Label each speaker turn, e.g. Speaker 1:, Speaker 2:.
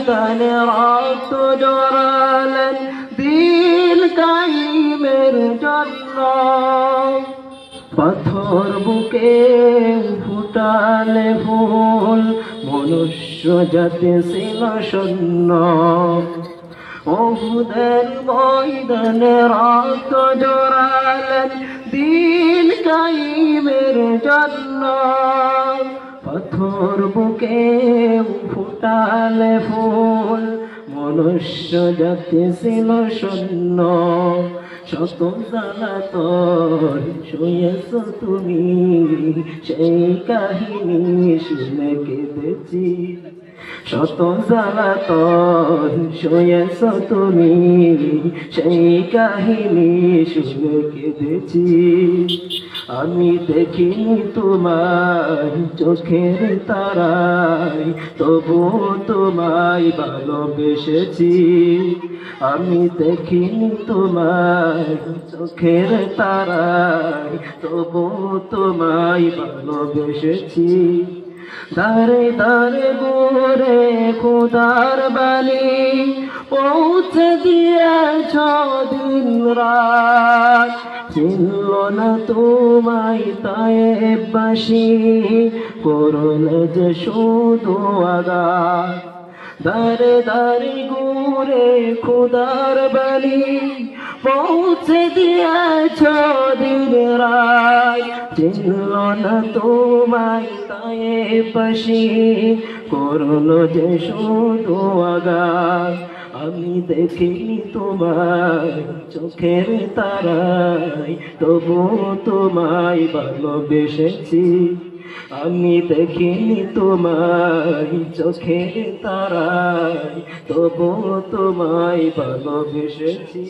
Speaker 1: তানে রক্ত জড়ালেন দিল কায়েমের জন্য। পাথর বুকে ফুটালে ফুল, মনুষ্য জাতি ছিল শূন্য। উহুদের ময়দানে রক্ত জড়ালেন দিন কায়েমের জন্য। পাথর বুকে ফুটালে ফুল, মনুষ্য জাতি ছিল শূন্য। শত জ্বালাতন শুয়েছ তুমি, সেই কাহিনী শুনে কেঁদেছি। শত জ্বালাতন শুয়েছ তুমি, সেই কাহিনী শুনে কেঁদেছি। আমি দেখিনি তোমায় চোখের তারায়, তবু তোমায় ভালোবেসেছি। আমি দেখিনি তোমায় চোখের তারায়, তবু তোমায় ভালোবেসেছি। দারে দারে ঘুরে খোদার বাণী পৌঁছে দিয়েছ দিন রাত। চিনল না তোমায় তায়েববাসী, করলে যে শুধু আঘাত। দারে দারে ঘুরে খোদার বাণী পৌঁছে দিয়েছ দিন রাত। চিনল না তোমায় তায়েববাসী, করলো যে শুধু আঘাত। আমি দেখিনি তোমায় চোখের তারায়, তবু তোমায় ভালোবেসেছি। আমি দেখিনি তোমায় চোখের তারায়, তবু তোমায় ভালোবেসেছি।